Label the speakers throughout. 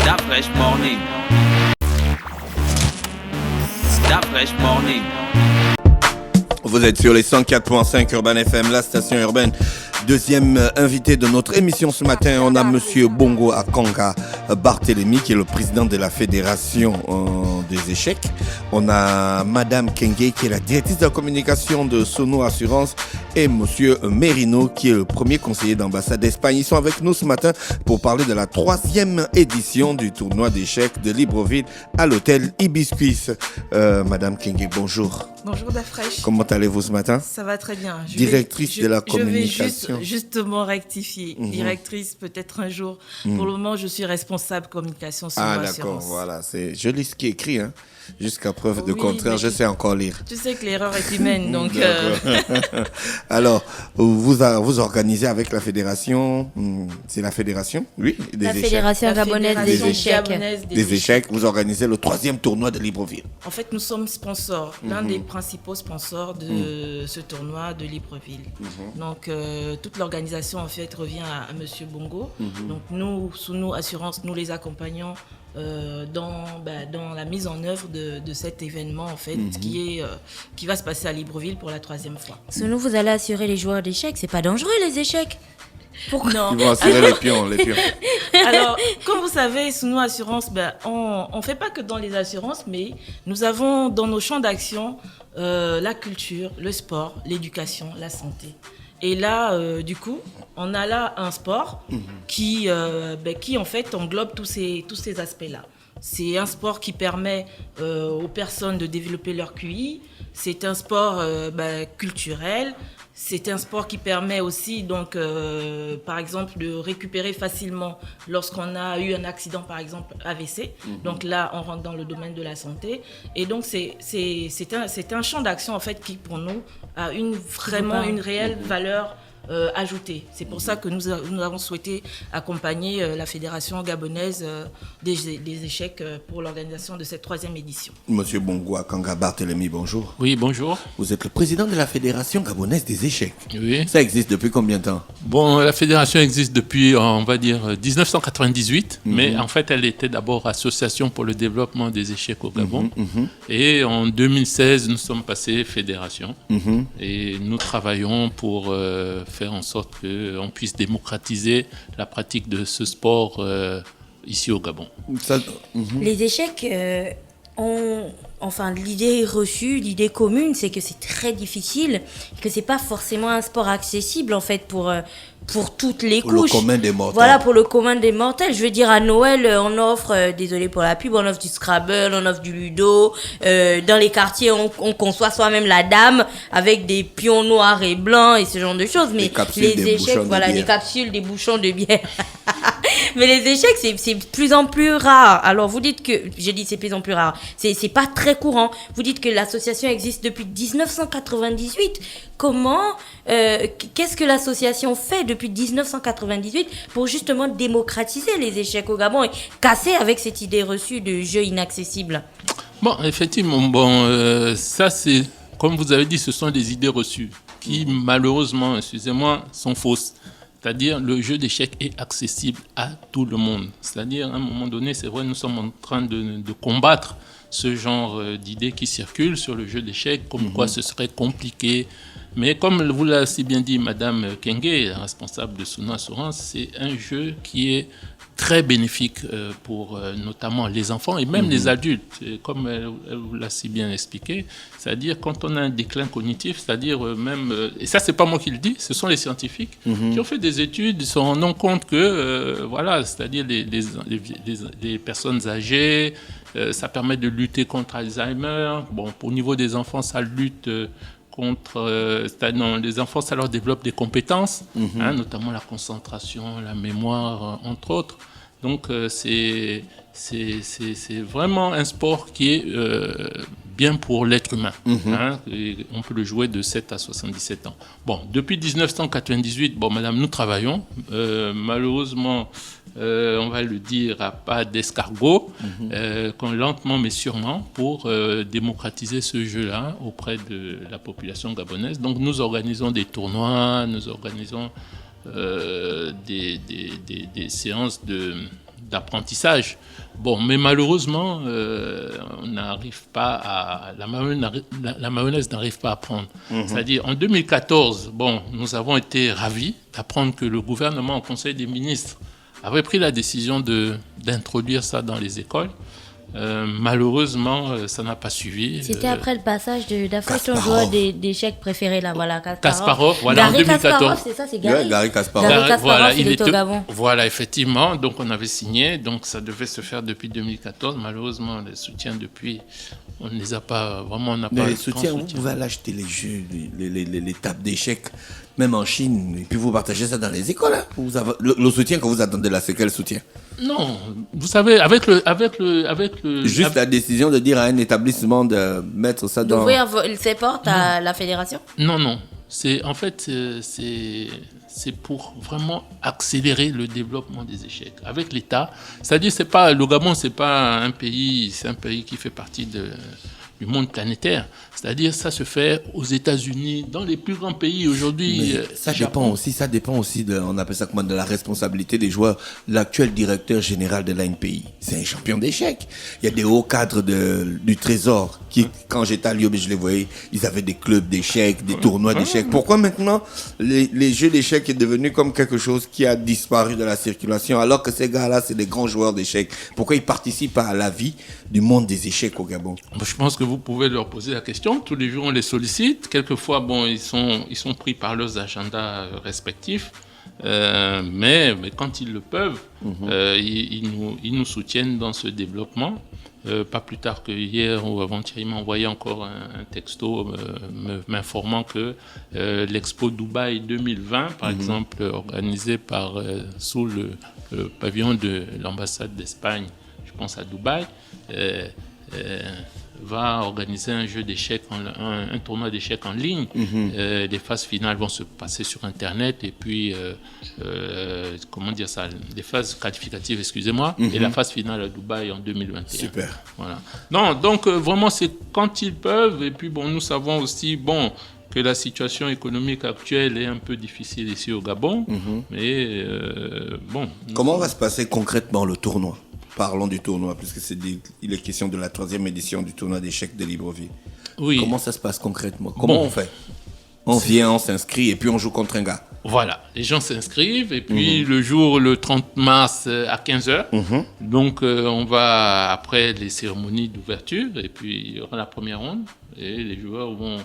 Speaker 1: That fresh morning. That fresh morning.
Speaker 2: Vous êtes sur les 104.5 Urban FM, la station urbaine. Deuxième invité de notre émission ce matin, on a Monsieur Bongo Akanga Barthélémy, qui est le président de la Fédération des échecs. On a Madame Kenge, qui est la directrice de la communication de Sono Assurance, et Monsieur Merino, qui est le premier conseiller d'ambassade d'Espagne. Ils sont avec nous ce matin pour parler de la 3e édition du tournoi d'échecs de Libreville à l'hôtel Hibiscus. Madame Kenge, bonjour.
Speaker 3: Bonjour Dafresh.
Speaker 2: Comment allez-vous ce matin?
Speaker 3: Ça va très bien.
Speaker 2: Directrice de la communication.
Speaker 3: Je vais justement rectifier. Directrice peut-être un jour. Pour le moment, je suis responsable communication sur l'assurance.
Speaker 2: Ah d'accord, voilà. C'est joli ce qui est écrit. Hein. Jusqu'à preuve de contraire, je sais encore lire.
Speaker 3: Tu sais que l'erreur est humaine, donc...
Speaker 2: Alors, vous organisez avec la fédération, c'est la fédération, oui,
Speaker 4: la Fédération gabonaise des échecs.
Speaker 2: Des échecs, vous organisez le 3e tournoi de Libreville.
Speaker 3: En fait, nous sommes sponsors, l'un des principaux sponsors de ce tournoi de Libreville. Donc, toute l'organisation, en fait, revient à Monsieur Bongo. Donc, nous, Sono Assurance, nous les accompagnons dans la mise en œuvre de cet événement en fait qui va se passer à Libreville pour la 3e fois.
Speaker 4: Sono, vous allez assurer les joueurs d'échecs, c'est pas dangereux les échecs?
Speaker 3: Pourquoi? Non.
Speaker 2: Ils vont assurer les pions.
Speaker 3: Alors, comme vous savez, Sono Assurance, on fait pas que dans les assurances, mais nous avons dans nos champs d'action la culture, le sport, l'éducation, la santé. Et là, du coup, on a là un sport qui en fait englobe tous ces aspects-là. C'est un sport qui permet aux personnes de développer leur QI. C'est un sport culturel. C'est un sport qui permet aussi, donc, par exemple, de récupérer facilement lorsqu'on a eu un accident, par exemple, AVC. Donc là, on rentre dans le domaine de la santé. Et donc, c'est un champ d'action, en fait, qui, pour nous, a vraiment une réelle valeur ajoutée. C'est pour ça que nous avons souhaité accompagner la Fédération gabonaise des échecs pour l'organisation de cette 3e édition.
Speaker 2: Monsieur Bongo Akanga Barthélémy, bonjour.
Speaker 5: Oui, bonjour.
Speaker 2: Vous êtes le président de la Fédération gabonaise des échecs.
Speaker 5: Oui.
Speaker 2: Ça existe depuis combien de temps?
Speaker 5: Bon, la fédération existe depuis, on va dire, 1998, mais en fait, elle était d'abord Association pour le développement des échecs au Gabon. Et en 2016, nous sommes passés fédération. Et nous travaillons pour faire en sorte qu'on puisse démocratiser la pratique de ce sport ici au Gabon.
Speaker 4: Les échecs l'idée reçue, l'idée commune, c'est que c'est très difficile, que c'est pas forcément un sport accessible en fait pour toutes les couches.
Speaker 2: Pour le commun des mortels.
Speaker 4: Voilà, pour le commun des mortels. Je veux dire, à Noël, on offre, désolé pour la pub, on offre du Scrabble, on offre du Ludo. Dans les quartiers, on conçoit soi-même la dame avec des pions noirs et blancs et ce genre de choses. Mais les échecs, voilà, des capsules, des bouchons de bière. Mais les échecs, c'est de plus en plus rare. Alors, vous dites que, j'ai dit c'est de plus en plus rare. C'est pas très courant. Vous dites que l'association existe depuis 1998. Comment, qu'est-ce que l'association fait depuis 1998 pour justement démocratiser les échecs au Gabon et casser avec cette idée reçue de jeu inaccessible?
Speaker 5: Bon, effectivement, ça c'est, comme vous avez dit, ce sont des idées reçues qui malheureusement, excusez-moi, sont fausses. C'est-à-dire, le jeu d'échecs est accessible à tout le monde. C'est-à-dire, à un moment donné, c'est vrai, nous sommes en train de combattre ce genre d'idées qui circulent sur le jeu d'échecs, comme quoi ce serait compliqué. Mais comme vous l'avez si bien dit, Madame Kenge, responsable de Sono Assurance, c'est un jeu qui est très bénéfique pour notamment les enfants et même les adultes. Et comme elle vous l'a si bien expliqué, c'est-à-dire quand on a un déclin cognitif, c'est-à-dire même, et ça c'est pas moi qui le dis, ce sont les scientifiques qui ont fait des études, ils se rendent compte que, voilà, c'est-à-dire les personnes âgées, ça permet de lutter contre Alzheimer. Bon, au niveau des enfants, ça lutte contre les enfants, ça leur développe des compétences, notamment la concentration, la mémoire, entre autres. Donc, c'est vraiment un sport qui est bien pour l'être humain. Et on peut le jouer de 7 à 77 ans. Bon, depuis 1998, madame, nous travaillons. Malheureusement, on va le dire à pas d'escargot, lentement mais sûrement, pour démocratiser ce jeu-là auprès de la population gabonaise. Donc, nous organisons des tournois, nous organisons des séances d'apprentissage. Bon, mais malheureusement, on n'arrive pas à la mayonnaise n'arrive pas à prendre. C'est-à-dire, en 2014, bon, nous avons été ravis d'apprendre que le gouvernement au Conseil des ministres avait pris la décision d'introduire ça dans les écoles. Malheureusement, ça n'a pas suivi.
Speaker 4: C'était après le passage d'Afrique, ton joueur d'échecs préféré, là, voilà,
Speaker 5: Kasparov, voilà, en 2014.
Speaker 4: Kasparov, c'est ça, c'est Gary.
Speaker 2: Ouais, Gary Kasparov.
Speaker 4: Gary Kasparov,
Speaker 5: Voilà,
Speaker 4: il était au Gabon.
Speaker 5: Voilà, effectivement. Donc, on avait signé. Donc, ça devait se faire depuis 2014. Malheureusement, les soutiens depuis, on ne les a pas vraiment. On n'a
Speaker 2: Mais
Speaker 5: pas
Speaker 2: les soutiens, vous pouvez aller acheter les jeux, les tables d'échecs, même en Chine, et puis vous partagez ça dans les écoles. Hein. Vous avez, le soutien que vous attendez là, c'est quel soutien?
Speaker 5: Non, vous savez, avec le
Speaker 2: Juste la décision de dire à un établissement de mettre ça dans...
Speaker 4: D'ouvrir ses portes à la fédération?
Speaker 5: Non. C'est pour vraiment accélérer le développement des échecs avec l'État. C'est-à-dire, le Gabon, c'est un pays qui fait partie du monde planétaire. C'est-à-dire, ça se fait aux États-Unis, dans les plus grands pays aujourd'hui.
Speaker 2: Mais ça dépend aussi de, on appelle ça comment, de la responsabilité des joueurs. L'actuel directeur général de l'ANPI, c'est un champion d'échecs. Il y a des hauts cadres du Trésor qui, quand j'étais à Lyon, je les voyais, ils avaient des clubs d'échecs, des tournois d'échecs. Pourquoi maintenant les jeux d'échecs est devenu comme quelque chose qui a disparu de la circulation, alors que ces gars-là, c'est des grands joueurs d'échecs? Pourquoi ils participent à la vie du monde des échecs au Gabon?
Speaker 5: Je pense que vous pouvez leur poser la question. Tous les jours, on les sollicite. Quelquefois, bon, ils sont pris par leurs agendas respectifs. Mais quand ils le peuvent, ils nous soutiennent dans ce développement. Pas plus tard que hier ou avant-hier, ils m'ont envoyé encore un texto m'informant que l'Expo Dubaï 2020, par exemple, organisé sous le pavillon de l'ambassade d'Espagne, je pense à Dubaï, va organiser un jeu d'échecs, un tournoi d'échecs en ligne. Les phases finales vont se passer sur Internet et puis, comment dire ça, les phases qualificatives, excusez-moi, et la phase finale à Dubaï en 2021.
Speaker 2: Super.
Speaker 5: Voilà. Non, donc vraiment, c'est quand ils peuvent. Et puis, bon, nous savons aussi, que la situation économique actuelle est un peu difficile ici au Gabon. Mais,
Speaker 2: Comment va se passer concrètement le tournoi? Parlons du tournoi, puisque il est question de la 3e édition du tournoi d'échecs de Libreville.
Speaker 5: Oui.
Speaker 2: Comment ça se passe concrètement? Comment on fait? On vient, on s'inscrit et puis on joue contre un gars.
Speaker 5: Voilà, les gens s'inscrivent et puis le 30 mars à 15h, donc on va après les cérémonies d'ouverture et puis il y aura la première ronde et les joueurs vont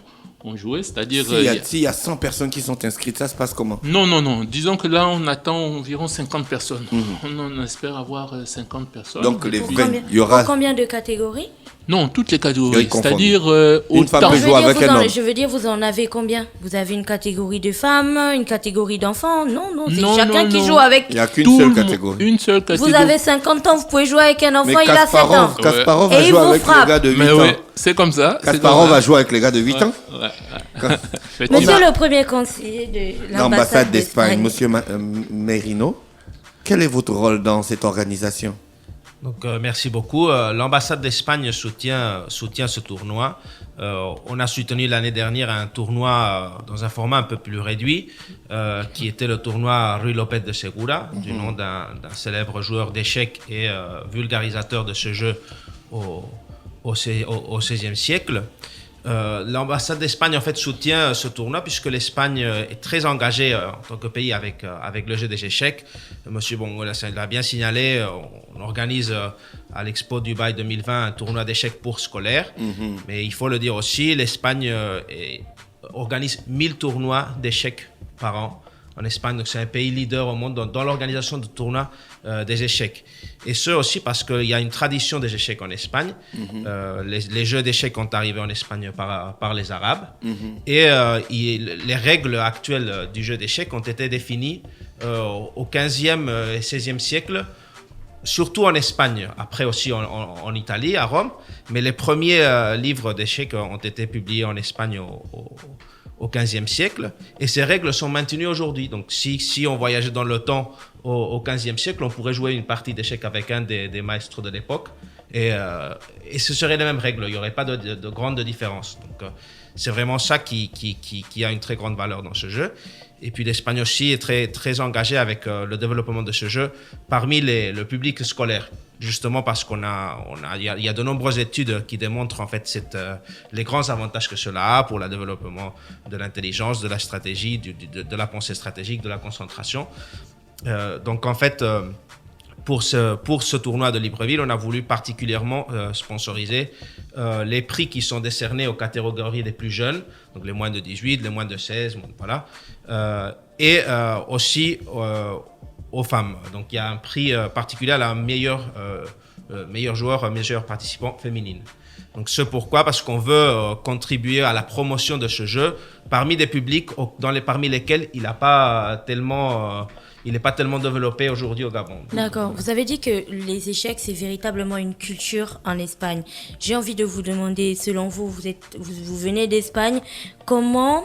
Speaker 5: jouer, c'est-à-dire...
Speaker 2: S'il y a 100 personnes qui sont inscrites, ça se passe comment?
Speaker 5: Non. Disons que là, on attend environ 50 personnes. On espère avoir 50 personnes.
Speaker 2: Donc,
Speaker 4: il y aura... Combien de catégories?
Speaker 5: Non, toutes les catégories. C'est-à-dire
Speaker 2: une femme peut jouer avec un homme.
Speaker 4: Je veux dire, vous en avez combien? Vous avez une catégorie de femmes, une catégorie d'enfants? Non, c'est chacun qui joue avec...
Speaker 2: Il n'y a qu'une seule catégorie.
Speaker 5: Une seule catégorie.
Speaker 4: Vous avez 50 ans, vous pouvez jouer avec un enfant, il a 7 ans.
Speaker 2: Kasparov va jouer avec les gars de 8 ans.
Speaker 5: C'est comme ça.
Speaker 2: Kasparov va jouer avec les gars de 8 ans.
Speaker 4: Monsieur le premier conseiller de l'ambassade d'Espagne,
Speaker 2: Monsieur Merino, quel est votre rôle dans cette organisation?
Speaker 6: Donc, merci beaucoup. L'ambassade d'Espagne soutient ce tournoi. On a soutenu l'année dernière un tournoi dans un format un peu plus réduit, qui était le tournoi Ruy López de Segura, du nom d'un célèbre joueur d'échecs et vulgarisateur de ce jeu au XVIe siècle. L'ambassade d'Espagne en fait soutient ce tournoi puisque l'Espagne est très engagée en tant que pays avec le jeu des échecs. Monsieur Bongo l'a bien signalé, on organise à l'Expo Dubaï 2020 un tournoi d'échecs pour scolaires. Mais il faut le dire aussi, l'Espagne organise 1000 tournois d'échecs par an en Espagne. Donc c'est un pays leader au monde dans l'organisation de tournois des échecs. Et ce aussi parce qu'il y a une tradition des échecs en Espagne. Les jeux d'échecs ont arrivé en Espagne par les Arabes. Et les règles actuelles du jeu d'échecs ont été définies au 15e et 16e siècle, surtout en Espagne, après aussi en Italie, à Rome. Mais les premiers livres d'échecs ont été publiés en Espagne au 15e siècle, et ces règles sont maintenues aujourd'hui. Donc si on voyageait dans le temps au 15e siècle, on pourrait jouer une partie d'échecs avec un des maestros de l'époque, et ce seraient les mêmes règles, il n'y aurait pas de grande différence. Donc c'est vraiment ça qui a une très grande valeur dans ce jeu. Et puis l'Espagne aussi est très, très engagée avec le développement de ce jeu parmi le public scolaire. Justement parce il y a de nombreuses études qui démontrent en fait les grands avantages que cela a pour le développement de l'intelligence, de la stratégie, de la pensée stratégique, de la concentration. Donc en fait, pour ce tournoi de Libreville, on a voulu particulièrement sponsoriser les prix qui sont décernés aux catégories des plus jeunes, donc les moins de 18, les moins de 16, voilà, et aussi aux femmes. Donc il y a un prix particulier à la meilleure joueur, meilleure participant féminine. Donc ce pourquoi, parce qu'on veut contribuer à la promotion de ce jeu parmi des publics parmi lesquels il n'est pas tellement développé aujourd'hui au Gabon.
Speaker 4: D'accord. Vous avez dit que les échecs, c'est véritablement une culture en Espagne. J'ai envie de vous demander, selon vous, vous venez d'Espagne, comment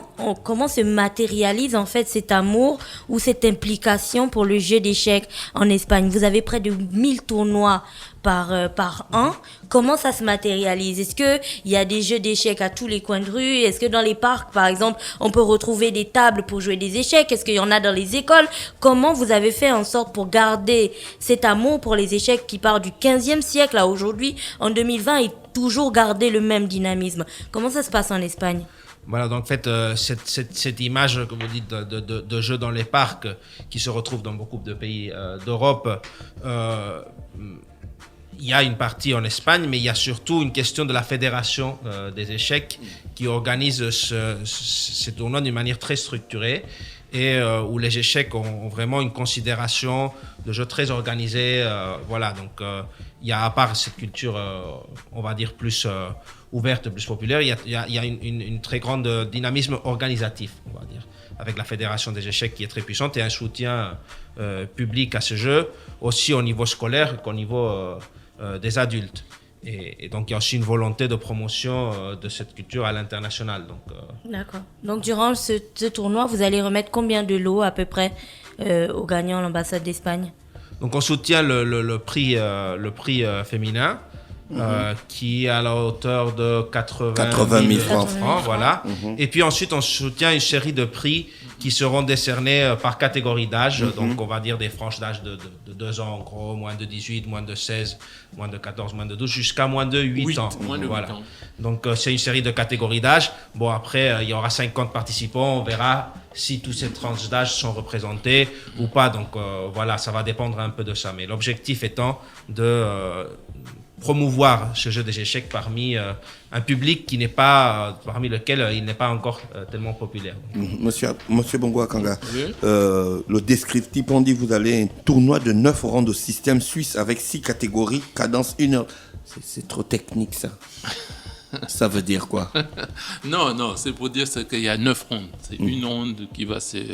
Speaker 4: se matérialise en fait cet amour ou cette implication pour le jeu d'échecs en Espagne? Vous avez près de 1000 tournois par an. Comment ça se matérialise? Est-ce qu'il y a des jeux d'échecs à tous les coins de rue? Est-ce que dans les parcs, par exemple, on peut retrouver des tables pour jouer des échecs? Est-ce qu'il y en a dans les écoles? Comment vous avez fait en sorte pour garder cet amour pour les échecs qui part du 15e siècle à aujourd'hui, en 2020, et toujours garder le même dynamisme? Comment ça se passe en Espagne?
Speaker 6: Voilà, donc en fait, cette image que vous dites de jeux dans les parcs qui se retrouve dans beaucoup de pays d'Europe, il y a une partie en Espagne, mais il y a surtout une question de la fédération des échecs qui organise ces tournois d'une manière très structurée et où les échecs ont vraiment une considération de jeu très organisé. Voilà, donc il y a, à part cette culture, on va dire, plus ouverte, plus populaire, il y a une très grande dynamisme organisatif, on va dire, avec la fédération des échecs qui est très puissante et un soutien public à ce jeu, aussi au niveau scolaire qu'au niveau des adultes. Et donc, il y a aussi une volonté de promotion de cette culture à l'international.
Speaker 4: D'accord. Donc, durant ce tournoi, vous allez remettre combien de lots à peu près aux gagnants de l'ambassade d'Espagne?
Speaker 6: Donc, on soutient le prix féminin, qui est à la hauteur de 80 000 francs. Voilà. Et puis ensuite, on soutient une série de prix qui seront décernés par catégorie d'âge. Donc, on va dire des franges d'âge de 2 ans, en gros, moins de 18, moins de 16, moins de 14, moins de 12, jusqu'à moins de 8 ans.
Speaker 5: Moins de 8
Speaker 6: voilà.
Speaker 5: ans.
Speaker 6: Donc, c'est une série de catégories d'âge. Bon, après, il y aura 50 participants. On verra si toutes ces tranches d'âge sont représentées ou pas. Donc, voilà, ça va dépendre un peu de ça. Mais l'objectif étant de promouvoir ce jeu des échecs parmi un public qui n'est pas, parmi lequel il n'est pas encore tellement populaire.
Speaker 2: Monsieur Bongo Akanga,
Speaker 5: Oui.
Speaker 2: le descriptif, on dit vous allez un tournoi de 9 rounds au système suisse avec 6 catégories, cadence 1 heure. C'est trop technique ça. Ça veut dire quoi?
Speaker 5: Non, c'est pour dire qu'il y a 9 rondes. C'est une ronde qui va se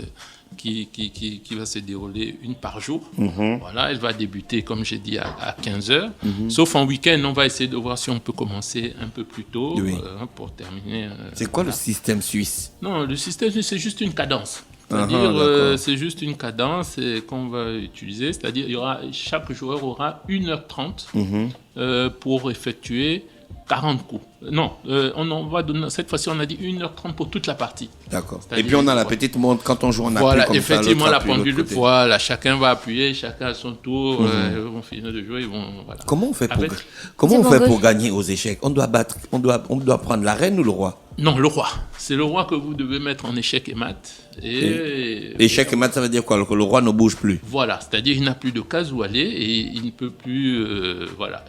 Speaker 5: dérouler une par jour. Voilà, elle va débuter, comme j'ai dit, à 15h. Sauf en week-end, on va essayer de voir si on peut commencer un peu plus tôt pour terminer.
Speaker 2: C'est quoi le système suisse?
Speaker 5: Non, le système, c'est juste une cadence.
Speaker 2: D'accord.
Speaker 5: C'est juste une cadence qu'on va utiliser. C'est-à-dire, chaque joueur aura 1h30 pour effectuer 40 coups. Non, on va donner, cette fois-ci, on a dit 1h30 pour toute la partie.
Speaker 2: D'accord.
Speaker 5: C'est-à-dire,
Speaker 2: Et puis on a la petite montre quand on joue en appui
Speaker 5: voilà,
Speaker 2: comme
Speaker 5: effectivement,
Speaker 2: ça,
Speaker 5: la
Speaker 2: l'autre appuie de
Speaker 5: pendule,
Speaker 2: l'autre côté.
Speaker 5: voilà, chacun va appuyer, chacun à son tour, ils vont finir de jouer, ils vont, voilà.
Speaker 2: Comment on fait
Speaker 5: Avec-
Speaker 2: pour gagner aux échecs? On doit prendre la reine ou le roi?
Speaker 5: Non, le roi. C'est le roi que vous devez mettre en échec et mat.
Speaker 2: Échec et mat, ça veut dire quoi? Que le roi ne bouge plus.
Speaker 5: Voilà, c'est-à-dire il n'a plus de case où aller et il ne peut plus, voilà.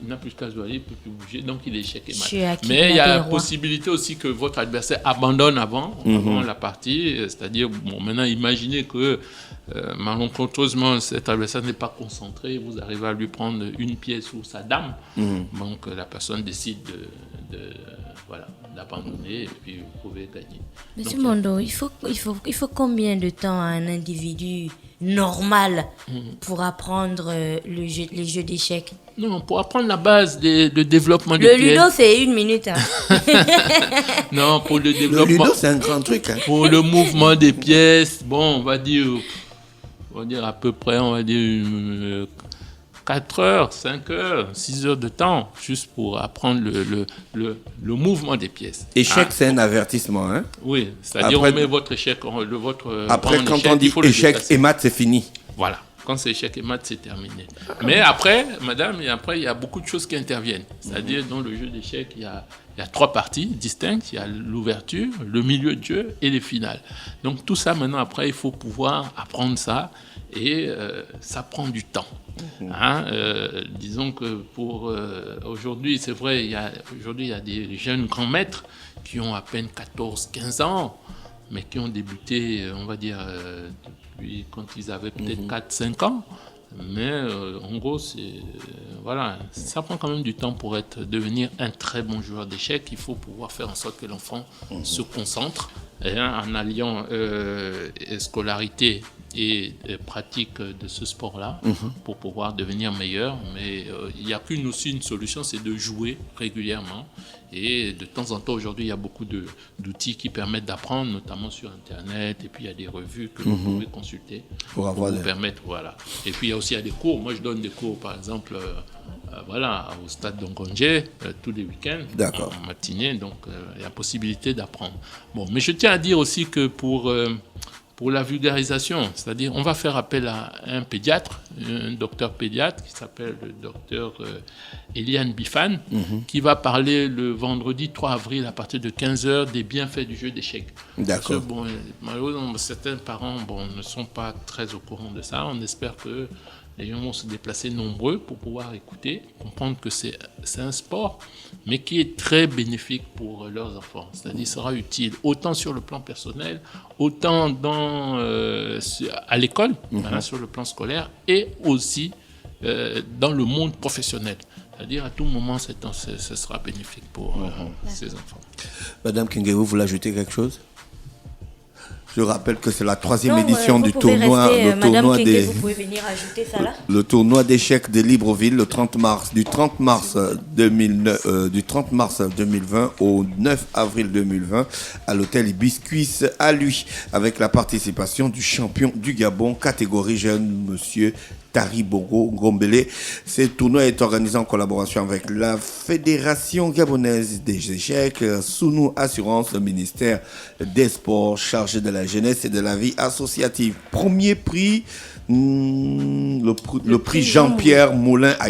Speaker 5: Il n'a plus de case où aller, il ne peut plus bouger, donc il est échec et
Speaker 4: Je
Speaker 5: mat.
Speaker 4: suis acquis
Speaker 5: Mais il y a
Speaker 4: des
Speaker 5: la
Speaker 4: rois.
Speaker 5: possibilité aussi que votre adversaire abandonne avant la partie. C'est-à-dire, bon, maintenant, imaginez que malencontreusement, cet adversaire n'est pas concentré, vous arrivez à lui prendre une pièce ou sa dame. Donc la personne décide d'abandonner et puis vous pouvez gagner.
Speaker 4: Monsieur
Speaker 5: Donc,
Speaker 4: Mondo, il faut combien de temps à un individu normal pour apprendre les jeux d'échecs?
Speaker 5: non, pour apprendre la base de développement
Speaker 4: Le
Speaker 5: du pièce.
Speaker 4: ludo, c'est 1 minute. Hein.
Speaker 5: Non, pour le
Speaker 2: Le
Speaker 5: développement.
Speaker 2: ludo, c'est un grand truc. Hein.
Speaker 5: Pour le mouvement des pièces, bon, on va dire à peu près, 4 heures, 5 heures, 6 heures de temps, juste pour apprendre le mouvement des pièces.
Speaker 2: Échec, c'est un avertissement, hein?
Speaker 5: Oui, c'est-à-dire
Speaker 2: Après-
Speaker 5: on met votre échec, votre
Speaker 2: Après,
Speaker 5: en
Speaker 2: quand
Speaker 5: échec,
Speaker 2: on dit
Speaker 5: il faut le
Speaker 2: échec
Speaker 5: dépasser.
Speaker 2: et maths, c'est fini.
Speaker 5: Voilà. Quand c'est échec et maths, c'est terminé. Mais après, madame, et après, il y a beaucoup de choses qui interviennent. C'est-à-dire, dans le jeu d'échecs, il y a 3 parties distinctes. Il y a l'ouverture, le milieu de jeu et les finales. Donc, tout ça, maintenant, après, il faut pouvoir apprendre ça. Et ça prend du temps. Disons que pour aujourd'hui, c'est vrai, aujourd'hui, il y a des jeunes grands maîtres qui ont à peine 14, 15 ans, mais qui ont débuté, on va dire, depuis quand ils avaient peut-être 4, 5 ans. Mais en gros, voilà, ça prend quand même du temps pour devenir un très bon joueur d'échecs. Il faut pouvoir faire en sorte que l'enfant se concentre en alliant scolarité et pratique de ce sport-là pour pouvoir devenir meilleur. Mais il n'y a qu'une solution, c'est de jouer régulièrement. Et de temps en temps, aujourd'hui, il y a beaucoup d'outils qui permettent d'apprendre, notamment sur Internet. Et puis, il y a des revues que vous pouvez consulter pour vous permettre. Voilà. Et puis, il y a aussi des cours. Moi, je donne des cours, par exemple, au stade d'Ongongé, tous les week-ends, en matinée. Donc, il y a possibilité d'apprendre. Bon, mais je tiens à dire aussi que pour la vulgarisation, c'est-à-dire on va faire appel à un pédiatre, un docteur pédiatre qui s'appelle le docteur Eliane Bifan, qui va parler le vendredi 3 avril à partir de 15h des bienfaits du jeu d'échecs.
Speaker 2: D'accord.
Speaker 5: Bon, malheureusement, certains parents ne sont pas très au courant de ça. On espère que les gens vont se déplacer nombreux pour pouvoir écouter, comprendre que c'est un sport, mais qui est très bénéfique pour leurs enfants. C'est-à-dire sera utile autant sur le plan personnel, autant à l'école, sur le plan scolaire, et aussi dans le monde professionnel. C'est-à-dire à tout moment, ce sera bénéfique pour ces enfants.
Speaker 2: Madame Kenge, vous voulez ajouter quelque chose? Je rappelle que c'est la 3e édition du tournoi.
Speaker 4: Vous pouvez venir ajouter ça là.
Speaker 2: Le tournoi d'échecs de Libreville du 30 mars 2020 au 9 avril 2020 à l'hôtel Hibiscus à lui, avec la participation du champion du Gabon catégorie jeune, monsieur Tari Bongo Ngombele. Ce tournoi est organisé en collaboration avec la Fédération gabonaise des échecs, Sounou Assurance, le ministère des Sports chargé de la jeunesse et de la vie associative. Premier prix, le prix Jean-Pierre Moulin à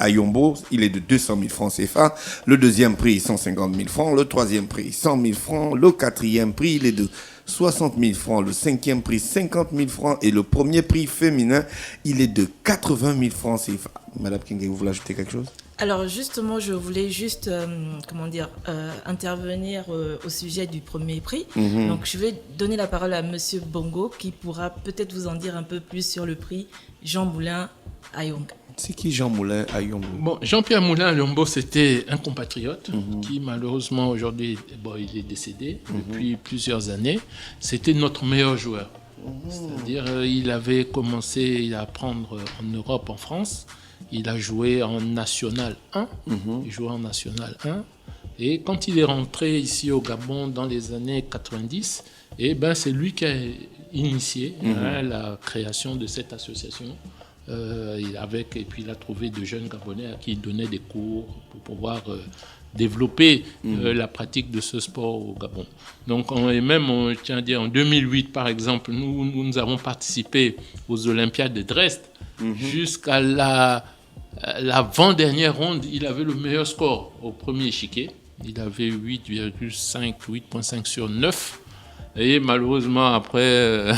Speaker 2: Yombo, il est de 200 000 francs CFA. Le deuxième prix, 150 000 francs. Le troisième prix, 100 000 francs. Le quatrième prix, il est de 60 000 francs. Le cinquième prix, 50 000 francs. Et le premier prix féminin, il est de 80 000 francs CFA. Madame Kenge, vous voulez ajouter quelque chose?
Speaker 3: Alors justement, je voulais juste intervenir au sujet du premier prix. Donc je vais donner la parole à Monsieur Bongo qui pourra peut-être vous en dire un peu plus sur le prix Jean Moulin à Yonga.
Speaker 2: C'est qui Jean Moulin à Yombo?
Speaker 5: Bon, Jean-Pierre Moulin à Yombo, c'était un compatriote qui malheureusement aujourd'hui, il est décédé depuis plusieurs années. C'était notre meilleur joueur. C'est-à-dire il avait commencé à apprendre en Europe, en France. Il a joué en National 1. Il jouait en National 1. Et quand il est rentré ici au Gabon dans les années 90, c'est lui qui a initié la création de cette association. Et puis il a trouvé de jeunes Gabonais à qui il donnait des cours pour pouvoir développer la pratique de ce sport au Gabon. Donc, je tiens à dire, en 2008, par exemple, nous avons participé aux Olympiades de Dresde. Jusqu'à l'avant-dernière ronde, il avait le meilleur score au premier échiquier. Il avait 8,5 sur 9. Et malheureusement, après,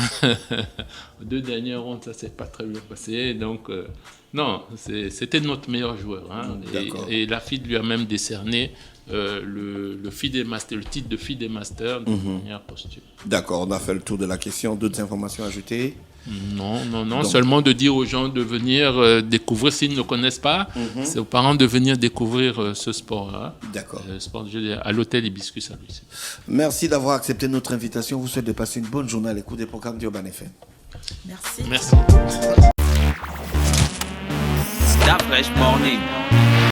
Speaker 5: aux 2 dernières rondes, ça ne s'est pas très bien passé. Donc, non, c'était notre meilleur joueur. Et la FIDE lui a même décerné le titre de FIDE Master de manière posthume.
Speaker 2: D'accord, on a fait le tour de la question. D'autres informations ajoutées?
Speaker 5: Non. Donc, seulement de dire aux gens de venir découvrir, s'ils ne connaissent pas, c'est aux parents de venir découvrir ce sport-là.
Speaker 2: D'accord.
Speaker 5: Le sport à l'hôtel Hibiscus à Lucie.
Speaker 2: Merci d'avoir accepté notre invitation. Vous souhaite de passer une bonne journée à l'écoute des programmes d'Urban FM.
Speaker 3: Merci.
Speaker 1: Start Fresh Morning.